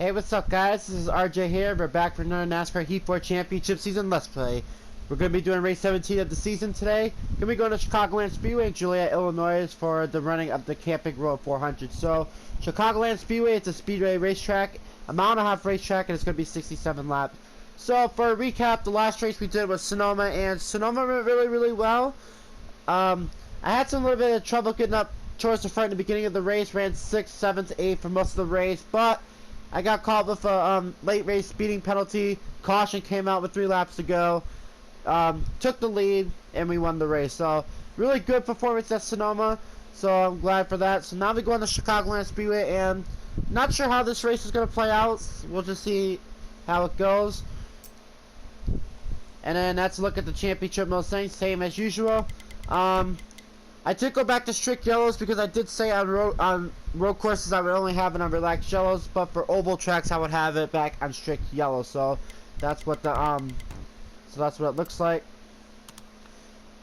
Hey, what's up guys? This is RJ here. We're back for another NASCAR Heat 4 Championship Season Let's Play. We're going to be doing race 17 of the season today. Going to be going to Chicagoland Speedway in Juliet, Illinois for the running of the Camping Road 400. So, Chicagoland Speedway, it's a speedway racetrack, a mile-and-a-half racetrack, and it's going to be 67 laps. So, for a recap, the last race we did was Sonoma, and Sonoma went really well. I had some little bit of trouble getting up towards the front in the beginning of the race, ran 6th, 7th, 8th for most of the race, but I got caught with a late race speeding penalty. Caution came out with 3 laps to go. Took the lead and we won the race. So really good performance at Sonoma. So I'm glad for that. So now we go on the Chicagoland Speedway, and not sure how this race is going to play out. We'll just see how it goes. And then that's a look at the championship mode things, same as usual. I did go back to strict yellows because I did say on road courses I would only have it on relaxed yellows, but for oval tracks I would have it back on strict yellow. So that's what the that's what it looks like.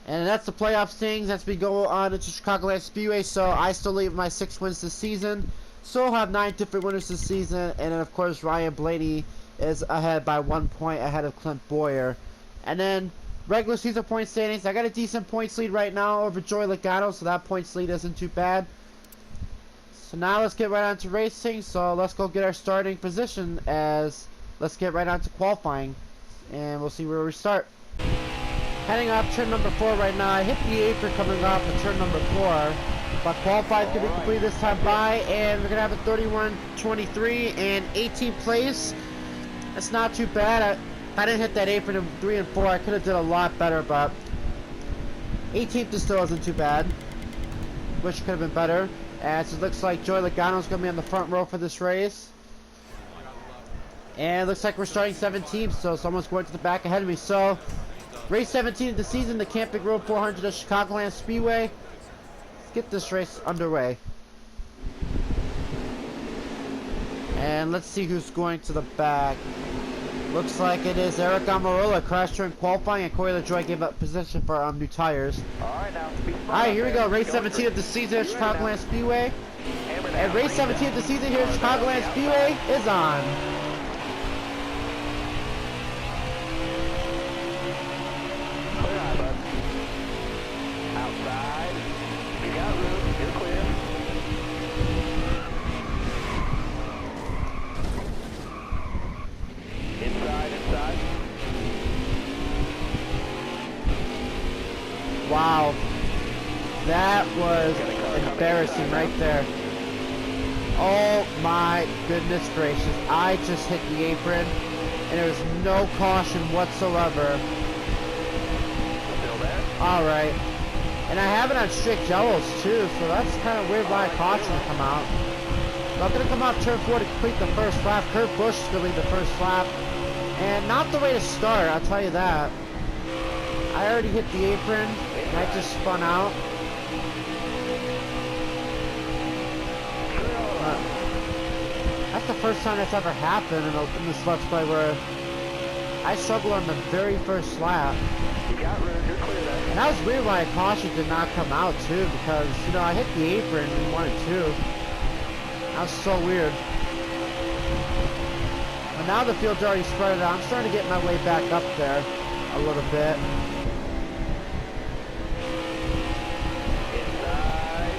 And that's the playoffs things as we go on into Chicagoland Speedway. So I still leave my 6 wins this season. So have 9 different winners this season, and then of course Ryan Blaney is ahead by 1 point ahead of Clint Boyer. And then regular season point standings, I got a decent points lead right now over Joey Logano, so that points lead isn't too bad. So now let's get right on to racing. So let's go get our starting position, as let's get right on to qualifying, and we'll see where we start. Heading off turn number 4 right now. I hit the apron coming off of turn number 4, but qualified to be complete this time by, and we're gonna have a 31-23 and 18th place. That's not too bad. I didn't hit that apron in 3 and 4. I could have did a lot better, but 18th still isn't too bad. Wish it could have been better. As it looks like Joey Logano's going to be on the front row for this race. And it looks like we're starting 17th, so someone's going to the back ahead of me. So, race 17 of the season, the Camping Road 400 at Chicagoland Speedway. Let's get this race underway. And let's see who's going to the back. Looks like it is Eric Amarola. Crashed during qualifying, and Corey LaJoy gave up position for new tires. Alright, here we go. Race 17 of the season at Chicagoland Speedway. And race 17 of the season here at Chicagoland Speedway is on. Outside. You got room. You're clear. Inside. Wow. That was embarrassing right there. Oh my goodness gracious. I just hit the apron and there was no caution whatsoever. Still there? Alright. And I have it on strict yellows too, so that's kind of weird why a caution to come out. I'm going to come out turn 4 to complete the first lap. Kurt Busch is going to lead the first lap. And not the way to start, I'll tell you that. I already hit the apron, and I just spun out. That's the first time that's ever happened in this Let's Play, where I struggled on the very first lap. You got room. You're clear there. And that was weird why a caution did not come out too, because, you know, I hit the apron in 1 and 2. That was so weird. But now the field's already spread out. I'm starting to get my way back up there a little bit. Inside.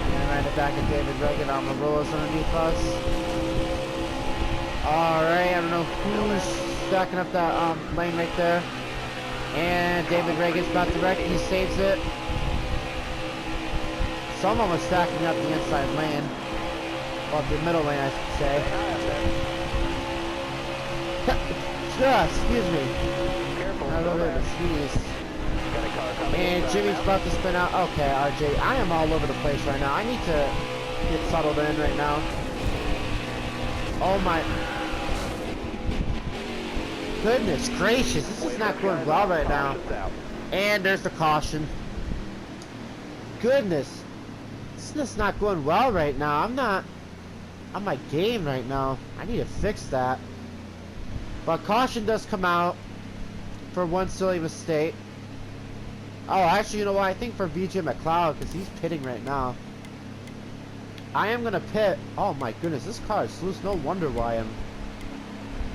And right at the back of David Reagan on the rollers underneath us. Alright, I don't know who's stacking up that lane right there. And David Reagan's about to wreck. He saves it. Someone was stacking up the inside lane. Well, the middle lane, I should say. Excuse me. Careful. I love it, sneeze. Got a car coming. And Jimmy's about to spin out. Okay, RJ, I am all over the place right now. I need to get settled in right now. Oh my goodness gracious, this is not going well right now. And there's the caution. Goodness, this is not going well right now. I'm not on my game right now. I need to fix that. But caution does come out for one silly mistake. Oh, actually, you know what? I think for VJ McLeod, because he's pitting right now. I am gonna pit. Oh my goodness, this car is loose. No wonder why I'm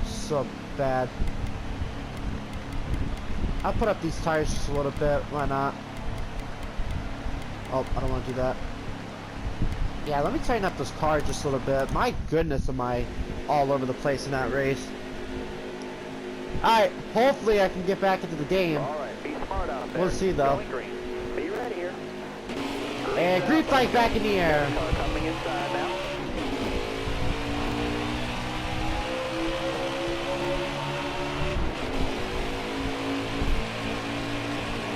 so bad. I'll put up these tires just a little bit. Why not? Oh, I don't want to do that. Yeah, let me tighten up this car just a little bit. My goodness, am I all over the place in that race. Alright, hopefully I can get back into the game. Alright, be smart out there. We'll see though. Going green. Be ready here. And green flag back in the air. Car coming inside now.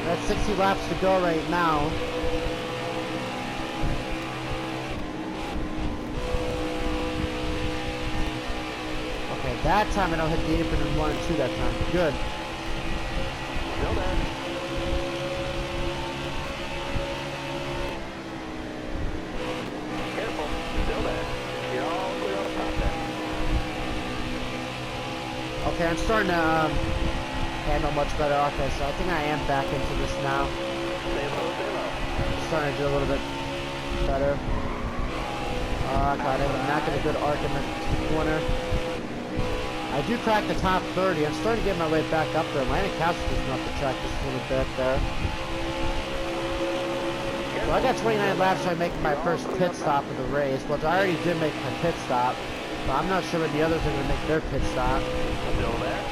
That's 60 laps to go right now. Okay, that time I don't hit the apron in 1 and 2 that time. Good. Still there. Careful. Still there. You're all clear on the top there. Okay, I'm starting to handle much better. Okay, so I think I am back into this now. Stay low, stay low. Starting to do a little bit better. God, I'm not getting a good arc in the corner. I do crack the top 30. I'm starting to get my way back up there. Landon Castle just off the track just a little bit there. So I got 29 laps, so I'm making my first pit stop of the race. But I already did make my pit stop. So I'm not sure when the others are going to make their pit stop. Still there.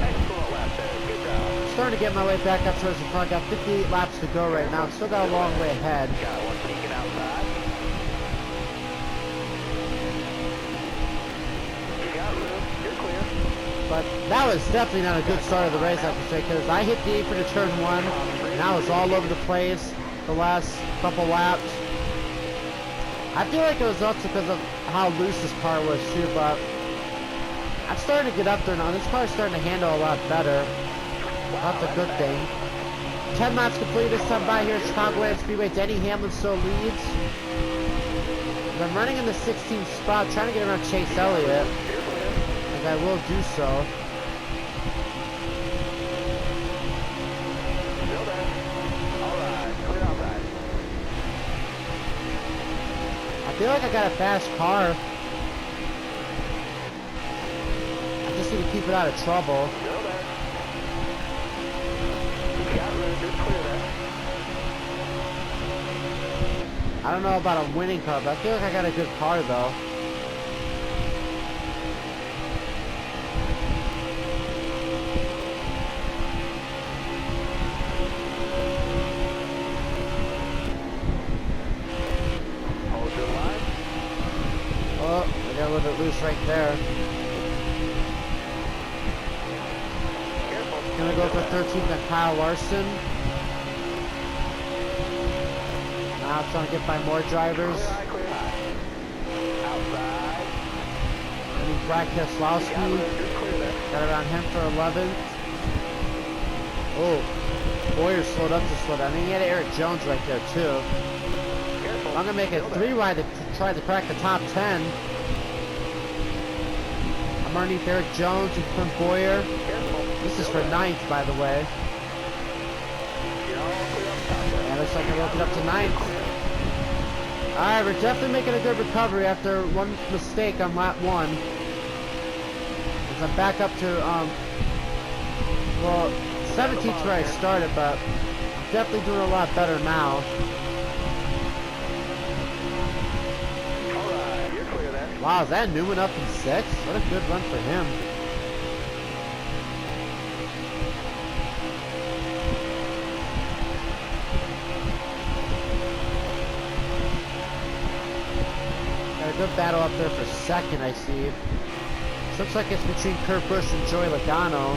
Excellent lap there. Good job. Starting to get my way back up towards the front. Got 58 laps to go right now. Still got a long way ahead. Got one peeking outside. You got room. You're clear. But that was definitely not a good start of the race, I have to say, because I hit the apron to turn 1, and I was all over the place the last couple laps. I feel like it was also because of how loose this car was too, but I'm starting to get up there now. This car is starting to handle a lot better. That's a good thing. 10 laps completed this time by here at Chicagoland Speedway. Denny Hamlin still leads. And I'm running in the 16th spot, trying to get around Chase Elliott. I will do so. Still there. Alright, clear outside. I feel like I got a fast car. I just need to keep it out of trouble. Still there. You got room. You're clear there. I don't know about a winning car, but I feel like I got a good car though. Oh, I got a little bit loose right there. Gonna go for 13th and Kyle Larson. Now I'm trying to get by more drivers. Clear high, clear high. Outside. I need Brad Keselowski. You're clear there. Got around him for 11th. Oh, Boyer slowed up to slow down. I mean, he had Eric Jones right there too. Careful. I'm gonna make it 3 wide to try to crack the top 10. I'm underneath Eric Jones and Clint Boyer. Careful. This is for 9th, by the way. You're all clear up top there. And looks like I woke it up to 9th. Alright, we're definitely making a good recovery after one mistake on lap 1. As I'm back up to, well, 17th where I started, but definitely doing a lot better now. Alright, you're clear there. Wow, is that Newman up in 6th? What a good run for him. Got a good battle up there for 2nd, I see. This looks like it's between Kurt Busch and Joey Logano.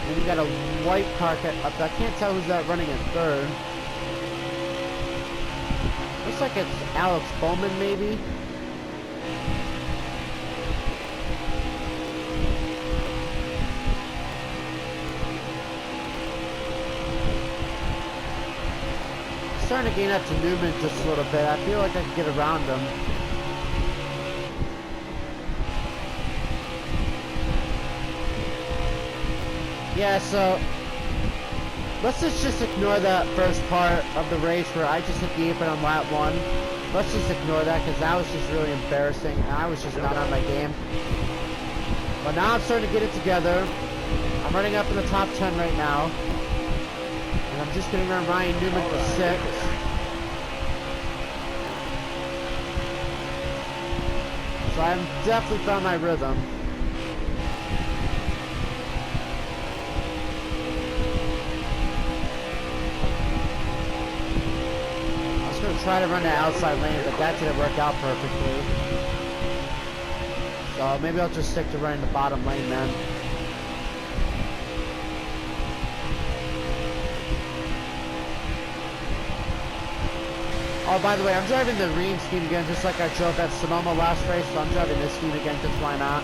Then you got a white car up there. I can't tell who's that running in 3rd. Looks like it's Alex Bowman, maybe. Starting to gain up to Newman just a little bit. I feel like I can get around him. Yeah, so let's just ignore that first part of the race where I just hit the apron on lap 1. Let's just ignore that because that was just really embarrassing and I was just not on my game. But now I'm starting to get it together. I'm running up in the top 10 right now. And I'm just getting around Ryan Newman for 6. So I'm definitely found my rhythm. Try to run the outside lane, but that didn't work out perfectly. So maybe I'll just stick to running the bottom lane then. Oh, by the way, I'm driving the Ream scheme again, just like I drove that Sonoma last race, so I'm driving this scheme again, because why not?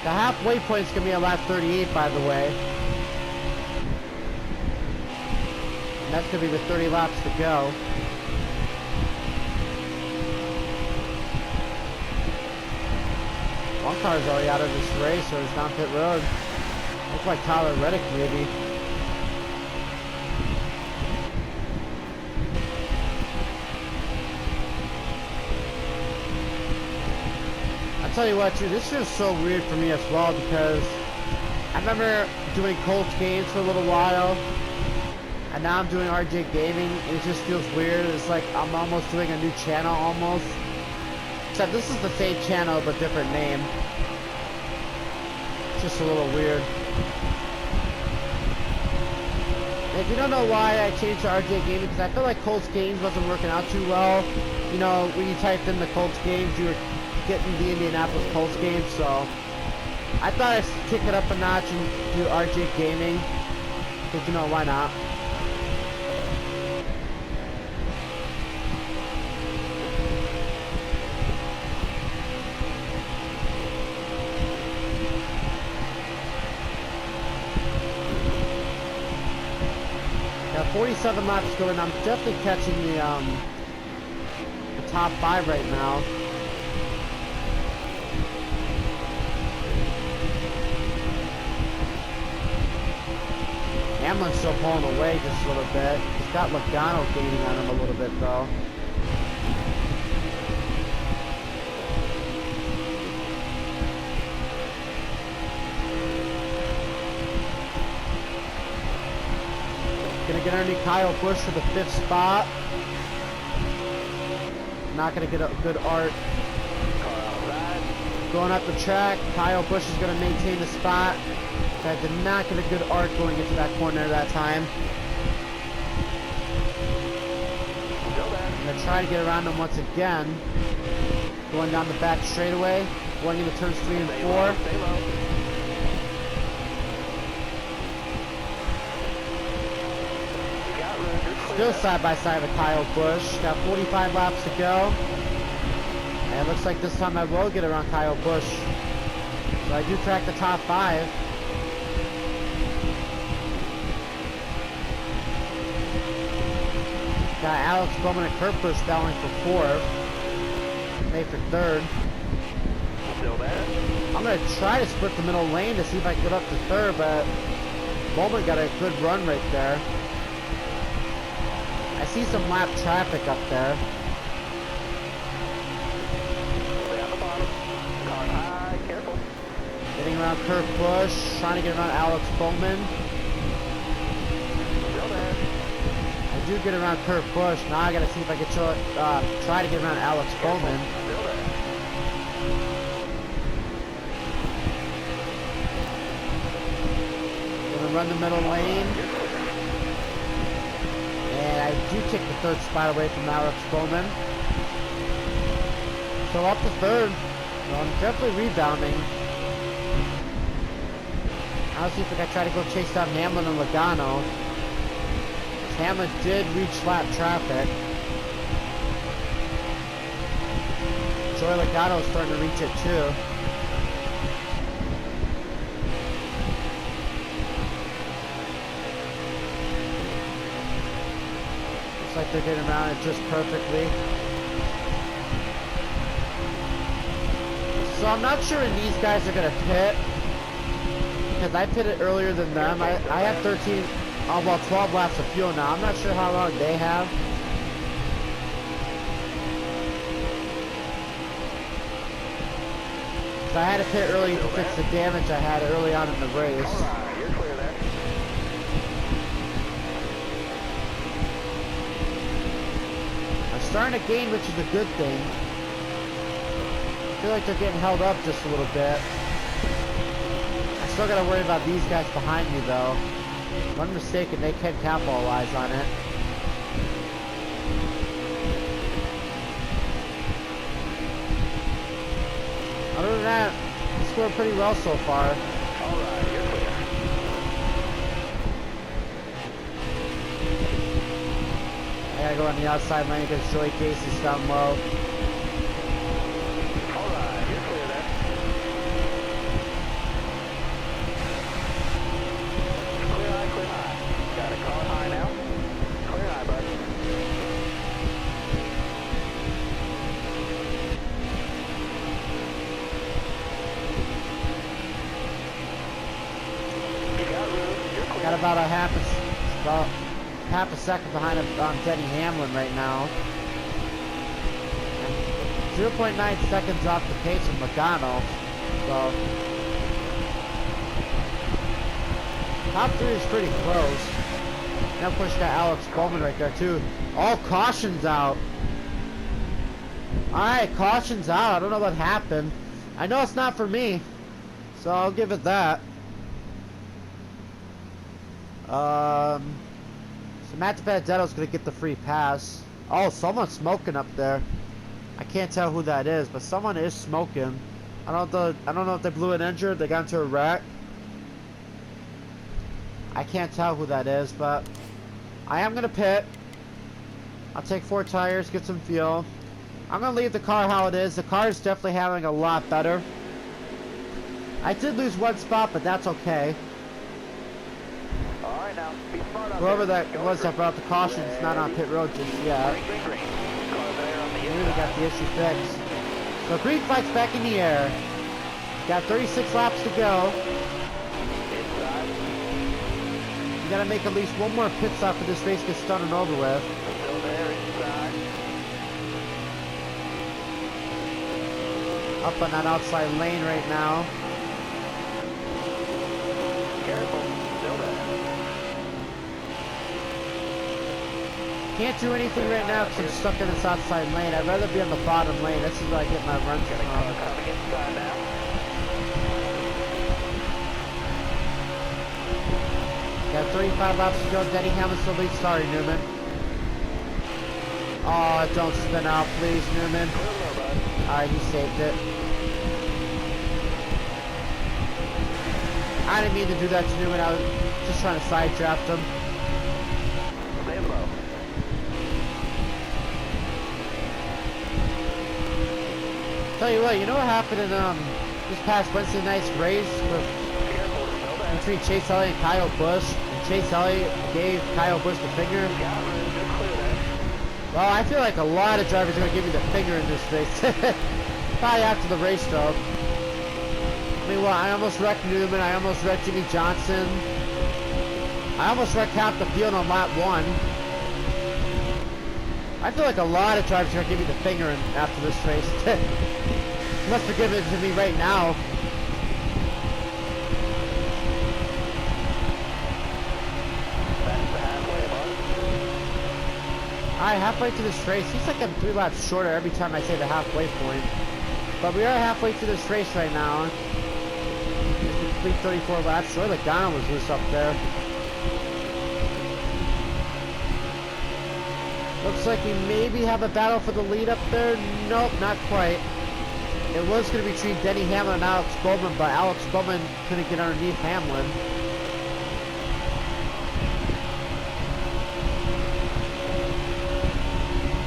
The halfway point is going to be at lap 38, by the way. And that's going to be with 30 laps to go. One car's already out of this race, or it's down pit road. Looks like Tyler Reddick, maybe. I'll tell you what, dude, this feels so weird for me as well because I remember doing Colts games for a little while, and now I'm doing RJ Gaming, and it just feels weird. It's like I'm almost doing a new channel almost. Except this is the same channel but different name. It's just a little weird. And if you don't know why I changed to RJ Gaming, because I feel like Colts Games wasn't working out too well. You know, when you typed in the Colts Games, you were getting the Indianapolis Colts game, so I thought I'd kick it up a notch and do RJ Gaming, because you know, why not? Got 47 laps going. I'm definitely catching the top 5 right now. Hamlin's still pulling away just a little bit. He's got Logano gaining on him a little bit though. Gonna get underneath Kyle Busch for the 5th spot. Not gonna get a good art. Going up the track, Kyle Busch is gonna maintain the spot. I did not get a good arc going into that corner that time. I'm going to try to get around him once again. Going down the back straightaway. Going into turns 3 and 4. Still side by side with Kyle Busch. Got 45 laps to go. And it looks like this time I will get around Kyle Busch. So I do crack the top 5. Got Alex Bowman and Kurt Busch battling for 4th. Made for 3rd. Still there. I'm going to try to split the middle lane to see if I can get up to 3rd, but Bowman got a good run right there. I see some lap traffic up there. Stay on the bottom. Car high, careful. Getting around Kurt Busch, trying to get around Alex Bowman. Still there. I do get around Kurt Busch. Now I gotta see if I can try to get around Alex Bowman. Still there. Gonna run the middle lane. And I do take the 3rd spot away from Alex Bowman. So up to 3rd. Well, I'm definitely rebounding. I'll see if I can try to go chase down Hamlin and Logano. Hamlin did reach lap traffic. Joey Logano is starting to reach it too. So like they're getting around it just perfectly. So I'm not sure when these guys are gonna pit, because I pitted earlier than them. I have 13, well 12 laps of fuel now. I'm not sure how long they have. So I had to pit early to fix the damage I had early on in the race. Alright, you're clear there. I'm starting to gain, which is a good thing. I feel like they're getting held up just a little bit. I still gotta worry about these guys behind me though. One mistake and they can capitalize on it. Other than that, we scored pretty well so far. Alright, you're clear. I gotta go on the outside lane because Joey Casey's down low. Alright, you're clear there. Clear high, clear high. Got a car high now. Clear high, bud. You got room. You're clear. Got about half a second behind Denny Hamlin right now. And 0.9 seconds off the pace of Logano. So top 3 is pretty close. And of course you got Alex Bowman right there too. All cautions out. Alright, cautions out. I don't know what happened. I know it's not for me, so I'll give it that. So Matt DiBenedetto's gonna get the free pass. Oh, someone's smoking up there. I can't tell who that is, but someone is smoking. I don't know if they blew an injured, they got into a wreck. I can't tell who that is, but I am gonna pit. I'll take 4 tires, get some fuel. I'm gonna leave the car how it is. The car is definitely having a lot better. I did lose 1 spot, but that's okay. Alright now, be smart out Whoever there. that was that brought the caution is not on pit road just yet. Green, green, green. Car there on the Maybe we inside. got the issue fixed. So green flag's back in the air. Got 36 laps to go. Inside. You gotta make at least 1 more pit stop for this race gets done and over with. Still there, inside. Up on that outside lane right now. Careful, still there. Can't do anything right now because I'm stuck in this outside lane. I'd rather be on the bottom lane. This is where I get my runs Got a car from. coming inside now. Got 35 laps to go. Denny Hamlin still leads. Sorry, Newman. Oh, don't spin out, please, Newman. Clear low, bud. Alright, he saved it. I didn't mean to do that to Newman. I was just trying to side draft him. Stay low. Tell you what, you know what happened in this past Wednesday night's race with Careful, still there. between Chase Elliott and Kyle Busch? And Chase Elliott gave Kyle Busch the finger. Got room, you're clear there. Well, I feel like a lot of drivers are gonna give me the finger in this race. Probably after the race though. I mean, well, I almost wrecked Newman. I almost wrecked Jimmy Johnson. I almost wrecked half the field on lap 1. I feel like a lot of drivers are gonna give me the finger after this race. Must have given it to me right now. That's the halfway, bud. Alright, halfway through this race. Seems like I'm 3 laps shorter every time I say the halfway point. But we are halfway through this race right now. Just to complete 34 laps. Sure, Logano was loose up there. Looks like we maybe have a battle for the lead up there. Nope, not quite. It was going to be between Denny Hamlin and Alex Bowman, but Alex Bowman couldn't get underneath Hamlin.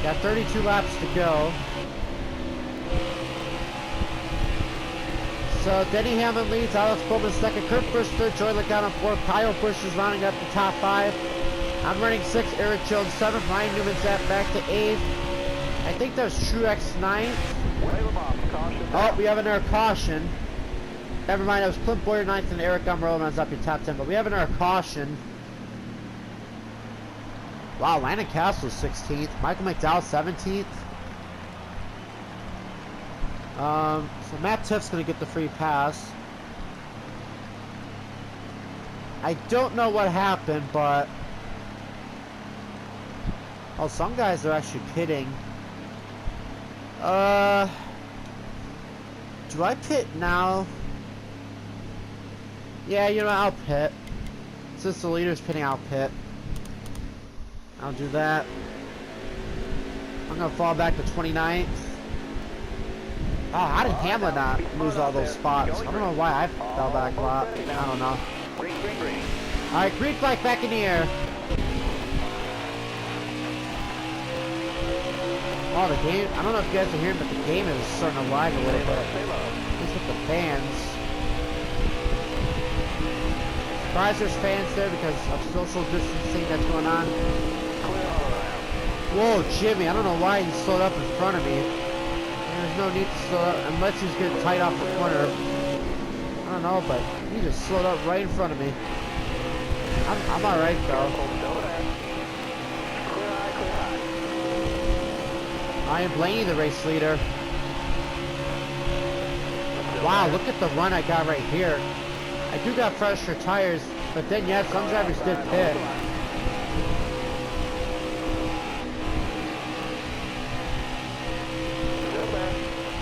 Got 32 laps to go. So Denny Hamlin leads, Alex Bowman second, Kurt Busch third, Joey Logano fourth, Kyle Busch is rounding up the top 5. I'm running 6th, Eric Jones 7th, Ryan Newman's back to 8th. I think that was Truex 9th. Wave them off. Caution. Oh, we have another caution. Never mind, that was Clint Boyer 9th and Eric Gummerell runs up your top 10, but we have another caution. Wow, Landon Castle 16th, Michael McDowell 17th. So Matt Tiff's gonna get the free pass. I don't know what happened, but oh, some guys are actually pitting. Do I pit now? Yeah, you know, I'll pit. Since the leader's pitting, I'll pit. I'll do that. I'm gonna fall back to 29th. Oh, how did Hamlin not lose all those spots? I don't know why I fell back a lot. I don't know. Green, green, green. Alright, green flag back in the air. Oh, the game, I don't know if you guys are hearing, but the game is starting to lag a little bit. At least with the fans. Surprised there's fans there because of social distancing that's going on. Whoa, Jimmy, I don't know why he slowed up in front of me. There's no need to slow up unless he's getting tight off the corner. I don't know, but he just slowed up right in front of me. I'm alright though. I am Blaney, the race leader. Wow, look at the run I got right here. I do got fresher tires, but then yeah, some drivers did pit.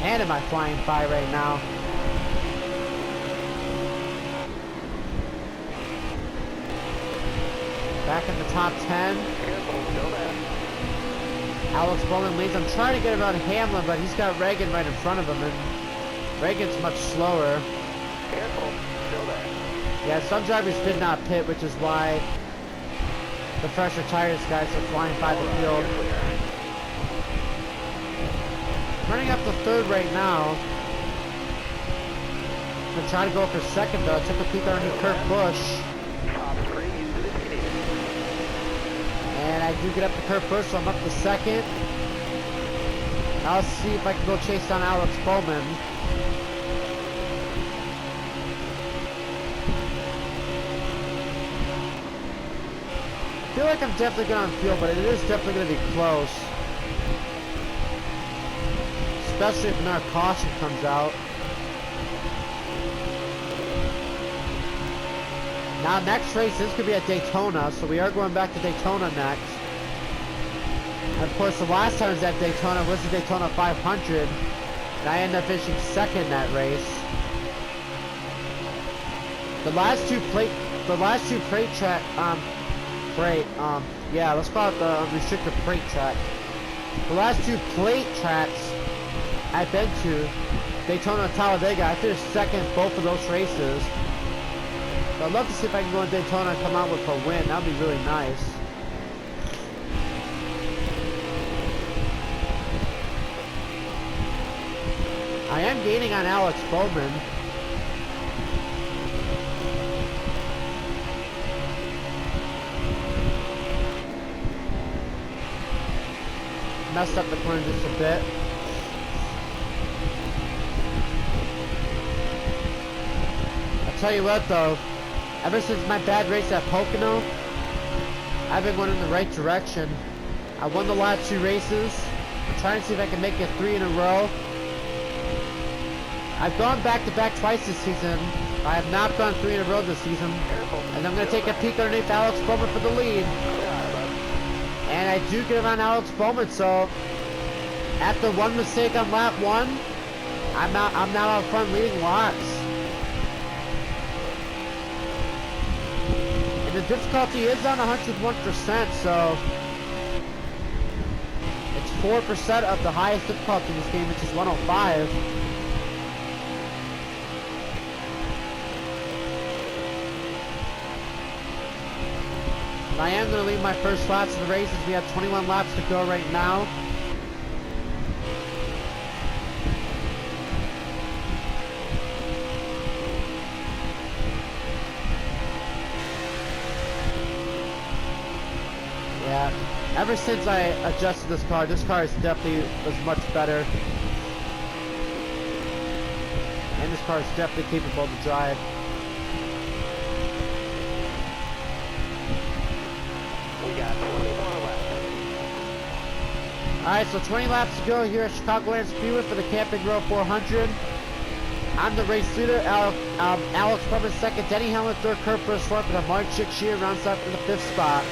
And am I flying by right now? Back in the top 10. Alex Bowman leads. I'm trying to get around Hamlin, but he's got Reagan right in front of him, and Reagan's much slower. Yeah, some drivers did not pit, which is why the fresher tires guys are flying by the field. Running up to 3rd right now. I'm gonna try to go for 2nd though. I took a peek underneath Kurt Busch. And I do get up to Kurt Busch, so I'm up to 2nd. I'll see if I can go chase down Alex Bowman. I feel like I'm definitely good on field, but it is definitely going to be close. Especially if another caution comes out. Now next race is going to be at Daytona, so we are going back to Daytona next. And of course the last time I was at Daytona was the Daytona 500, and I ended up finishing 2nd in that race. The last two plate track, yeah, let's call it the restricted plate track. The last 2 plate tracks I've been to, Daytona and Talladega, I finished 2nd both of those races. So I'd love to see if I can go in Daytona and come out with a win. That would be really nice. I am gaining on Alex Bowman. Messed up the corner just a bit. I'll tell you what though, ever since my bad race at Pocono, I've been going in the right direction. I won the last 2 races. I'm trying to see if I can make it 3 in a row. I've gone back-to-back twice this season. I have not gone 3 in a row this season. And I'm going to take a peek underneath Alex Bowman for the lead. And I do get around Alex Bowman, so after one mistake on lap 1, I'm now out front leading lots. And the difficulty is on 101%, so it's 4% of the highest difficulty in this game, which is 105. I am going to lead my first laps of the races. We have 21 laps to go right now. Yeah. Ever since I adjusted this car is definitely was much better. And this car is definitely capable to drive. We got 20 more left. Alright, so 20 laps to go here at Chicagoland Speedway for the Camping Row 400. I'm the race leader, Alex Bowman second, Denny Hamlin third, Kurt Busch fourth, and Martin Chick Shear rounds up in the 5th spot.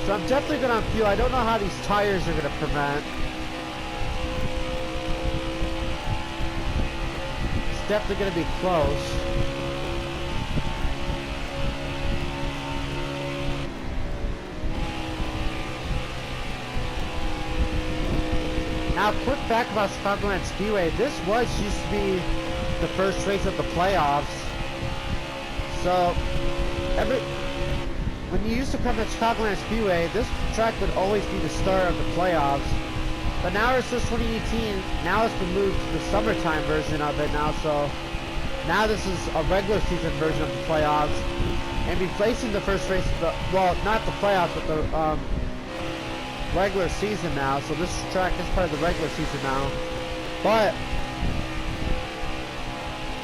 So I'm definitely good on fuel. I don't know how these tires are going to prevent. It's definitely going to be close. Now, quick fact about Chicagoland Speedway. This used to be the first race of the playoffs. So, when you used to come to Chicagoland Speedway, this track would always be the start of the playoffs. But now it's just 2018. Now it's been moved to the summertime version of it now. So, now this is a regular season version of the playoffs. And replacing the first race of the, well, not the playoffs, but the, regular season now, so this track is part of the regular season now. But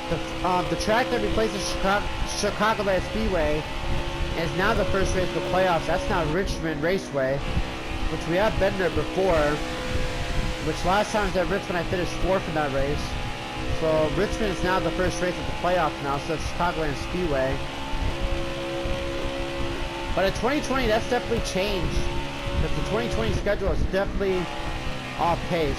the track that replaces Chicagoland Speedway is now the first race of the playoffs. That's now Richmond Raceway, which we have been there before. Which last time I was at Richmond, I finished 4th in that race. So Richmond is now the first race of the playoffs now, so it's Chicagoland Speedway. But in 2020, that's definitely changed. Because the 2020 schedule is definitely off pace.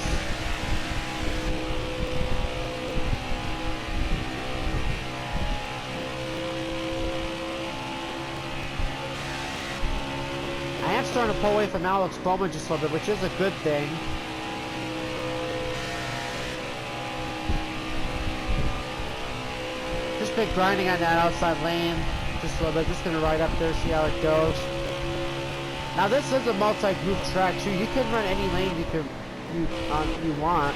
I am starting to pull away from Alex Bowman just a little bit, which is a good thing. Just been grinding on that outside lane just a little bit. Just gonna ride up there, see how it goes. Now this is a multi-group track too. You can run any lane you want.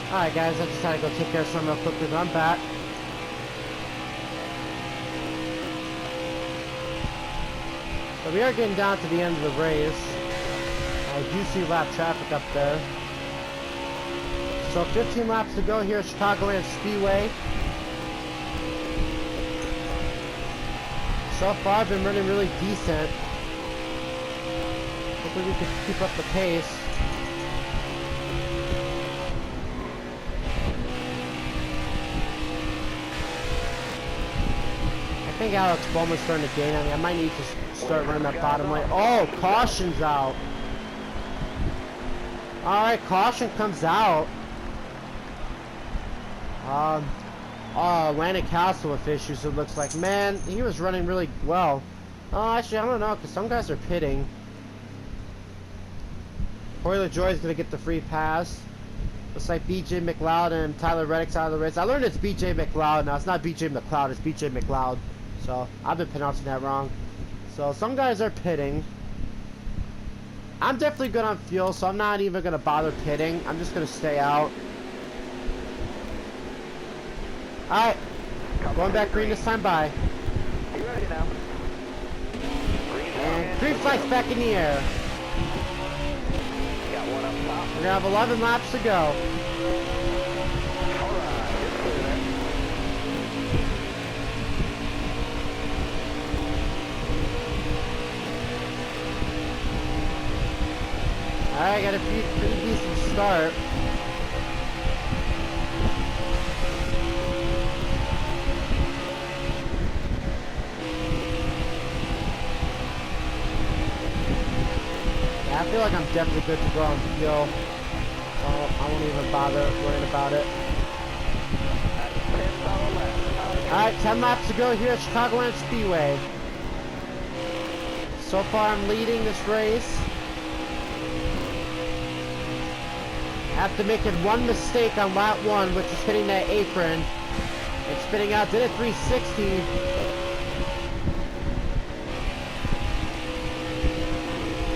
Alright guys, I just had to go take care of something real quickly, but I'm back. So we are getting down to the end of the race. I do see lap traffic up there. So 15 laps to go here at Chicagoland Speedway. So far I've been running really decent. Hopefully we can keep up the pace. I think Alex Bowman's starting to gain on me. I might need to start running that bottom lane. Oh, caution's out. Alright, caution comes out. Atlantic Castle with issues, it looks like. Man, he was running really well. Oh, actually, I don't know, because some guys are pitting. Hoyler Joy's going to get the free pass. Looks like BJ McLeod and Tyler Reddick's out of the race. I learned it's BJ McLeod now. It's not BJ McLeod, it's BJ McLeod. So, I've been pronouncing that wrong. So, some guys are pitting. I'm definitely good on fuel, so I'm not even going to bother pitting. I'm just going to stay out. Alright. Going back green this time, bye. You ready now? And green flag's back in the air. Got one up top. We're going to have 11 laps to go. Alright, it's clear there. Alright, got a pretty decent start. Yeah, I feel like I'm definitely good to go on fuel. So I won't even bother worrying about it. Alright, 10 laps to go here at Chicagoland Speedway. So far I'm leading this race. After making one mistake on lap 1, which is hitting that apron and spinning out, did a 360.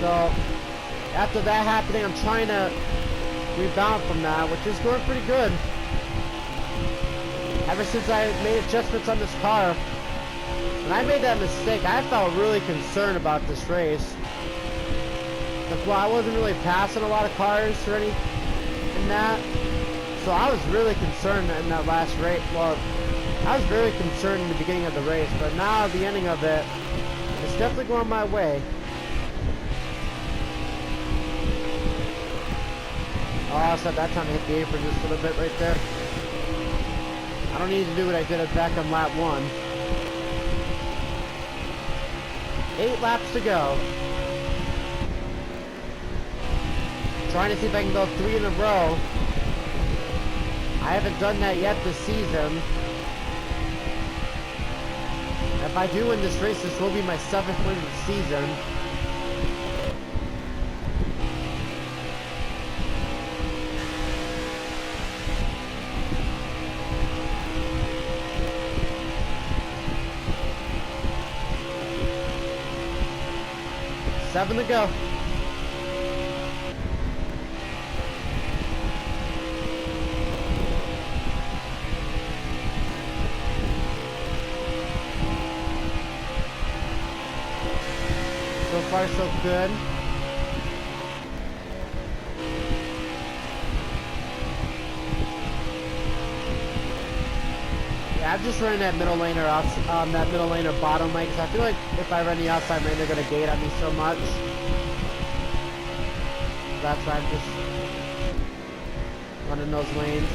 So after that happening, I'm trying to rebound from that, which is going pretty good. Ever since I made adjustments on this car, when I made that mistake, I felt really concerned about this race. Well, I wasn't really passing a lot of cars or anything in that, so I was really concerned in that last race. Well, I was very concerned in the beginning of the race, but now at the ending of it, it's definitely going my way. Oh, I said that time I hit the apron just a little bit right there. I don't need to do what I did back on lap 1. 8 laps to go. Trying to see if I can go 3 in a row. I haven't done that yet this season. If I do win this race, this will be my 7th win of the season. Seven to go. So far, so good. Yeah, I'm just running that middle lane or that middle lane or bottom lane, because I feel like if I run the outside lane, they're gonna gate on me so much. That's why I'm just running those lanes.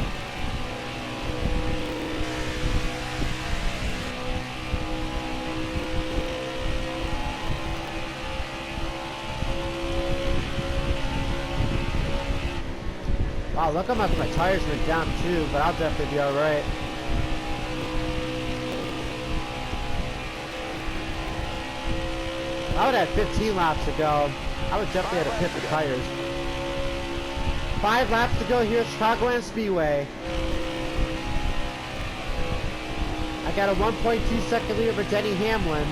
Wow, look how much my tires went down too, but I'll definitely be alright. I would have 15 laps to go. I would definitely have to pit the tires. 5 laps to go here at Chicagoland Speedway. I got a 1.2 second lead over Denny Hamlin.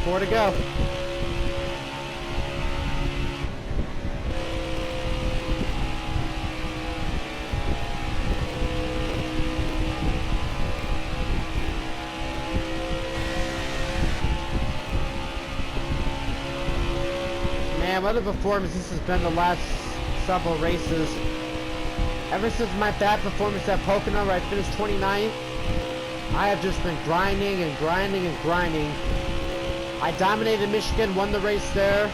Four to go. Man, what a performance this has been the last several races. Ever since my bad performance at Pocono where I finished 29th, I have just been grinding and grinding and grinding. I dominated Michigan, won the race there.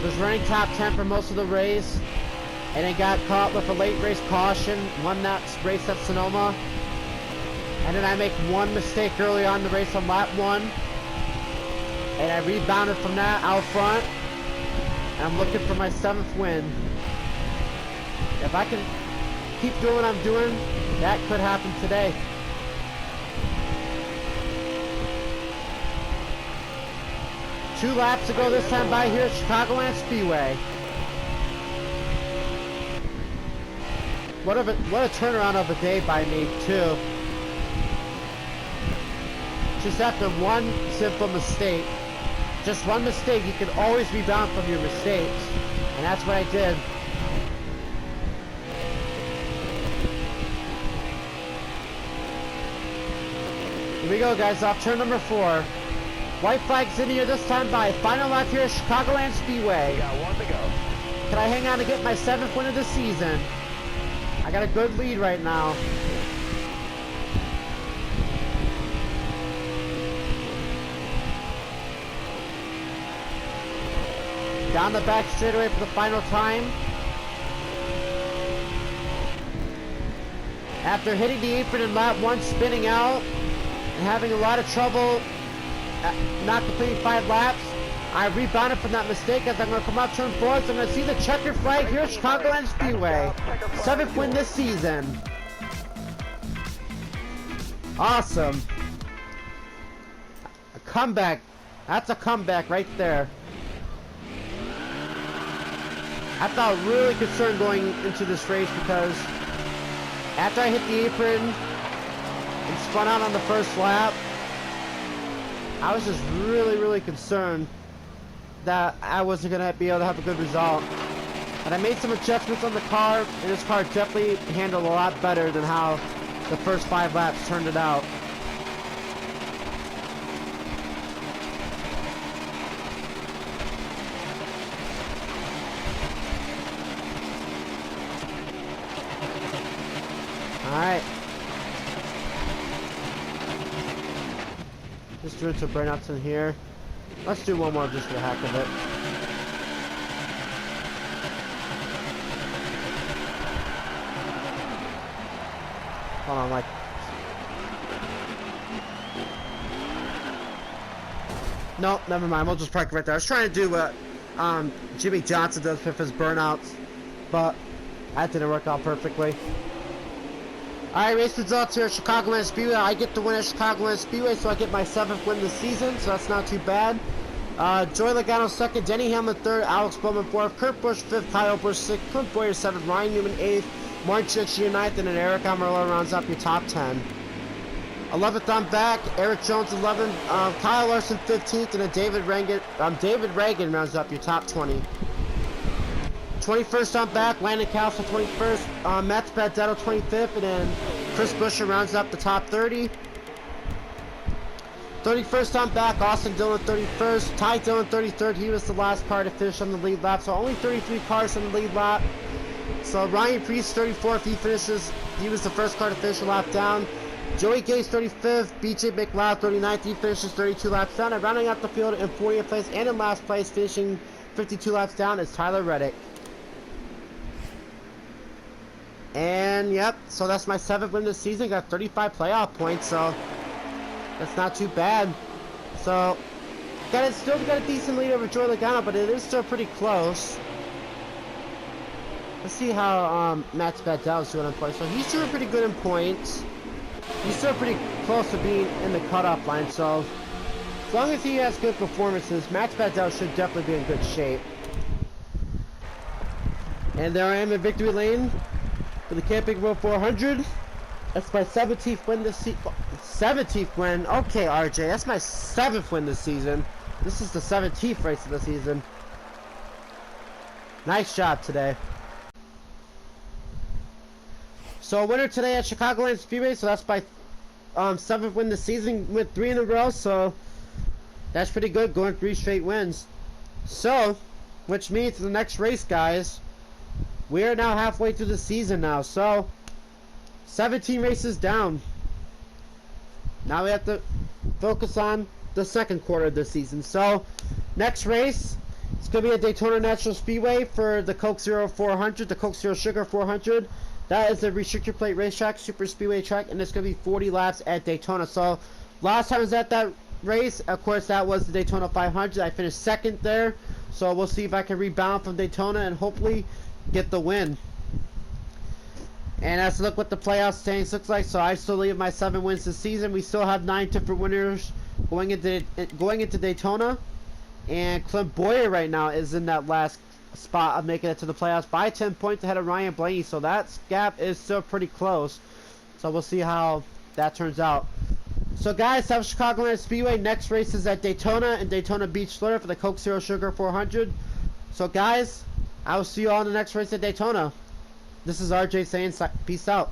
Was running top 10 for most of the race. And then got caught with a late race caution. Won that race at Sonoma. And then I make one mistake early on in the race on lap 1. And I rebounded from that out front. And I'm looking for my 7th win. If I can keep doing what I'm doing, that could happen today. Two laps to go this time by here at Chicagoland Speedway. What a turnaround of a day by me, too. Just after one simple mistake. Just one mistake, you can always rebound from your mistakes. And that's what I did. Here we go, guys, off turn number 4. White flag's in here this time by final lap here at Chicagoland Speedway. We got 1 to go. Can I hang on to get my 7th win of the season? I got a good lead right now. Down the back straightaway for the final time. After hitting the apron in lap 1, spinning out, and having a lot of trouble not completing 5 laps. I rebounded from that mistake as I'm going to come out turn 4. So I'm going to see the checker flag here at Chicagoland Speedway. 7th win this season. Awesome. A comeback. That's a comeback right there. I felt really concerned going into this race because after I hit the apron and spun out on the first lap, I was just really concerned that I wasn't going to be able to have a good result. And I made some adjustments on the car, and this car definitely handled a lot better than how the first 5 laps turned it out. Alright. Just doing some burnouts in here. Let's do one more just for the heck of it. Hold on, like. Nope, never mind. We'll just park right there. I was trying to do what Jimmy Johnson does with his burnouts, but that didn't work out perfectly. Alright, race results here at Chicagoland Speedway. I get the win at Chicagoland Speedway, so I get my 7th win this season, so that's not too bad. Joey Logano 2nd, Denny Hamlin 3rd, Alex Bowman 4th, Kurt Busch 5th, Kyle Busch 6th, Clint Boyer 7th, Ryan Newman 8th, Martin Truex Jr. 9th, and then Eric Almirola rounds up your top 10. 11th on back, Eric Jones 11th, Kyle Larson 15th, and then David Reagan rounds up your top 20. 21st on back, Landon Castle 21st, Matt Spadzetto 25th, and then Chris Buescher rounds up the top 30. 31st on back, Austin Dillon 31st, Ty Dillon 33rd. He was the last car to finish on the lead lap, so only 33 cars on the lead lap. So Ryan Preece 34th, he was the first car to finish a lap down. Joey Gase 35th, BJ McLeod 39th, he finishes 32 laps down. And rounding out the field in 40th place and in last place, finishing 52 laps down, is Tyler Reddick. And yep, so that's my 7th win this season. Got 35 playoff points, so that's not too bad. So still got a decent lead over Joey Logano, but it is still pretty close. Let's see how Matt Spadzetto is doing on points. So he's doing pretty good in points. He's still pretty close to being in the cutoff line. So as long as he has good performances, Matt Spadzetto should definitely be in good shape. And there I am in victory lane for the Camping World 400. That's my 17th win this season. 17th win? Okay, RJ, that's my 7th win this season. This is the 17th race of the season. Nice job today. So winner today at Chicagoland Speedway, so that's my 7th win this season with 3 in a row, so that's pretty good, going 3 straight wins. So, which means the next race, guys, we are now halfway through the season now, so 17 races down. Now we have to focus on the second quarter of the season. So next race, it's going to be at Daytona Natural Speedway for the Coke Zero 400, the Coke Zero Sugar 400. That is a restrictor plate racetrack, super speedway track, and it's going to be 40 laps at Daytona. So last time I was at that race, of course, that was the Daytona 500. I finished 2nd there, so we'll see if I can rebound from Daytona and hopefully get the win. And let's look what the playoff standings looks like. So I still leave my 7 wins this season. We still have 9 different winners going into Daytona, and Clint Boyer right now is in that last spot of making it to the playoffs by 10 points ahead of Ryan Blaney. So that gap is still pretty close. So we'll see how that turns out. So guys, that was Chicagoland Speedway. Next race is at Daytona and Daytona Beach, Florida for the Coke Zero Sugar 400. So guys, I will see you all in the next race at Daytona. This is RJ saying peace out.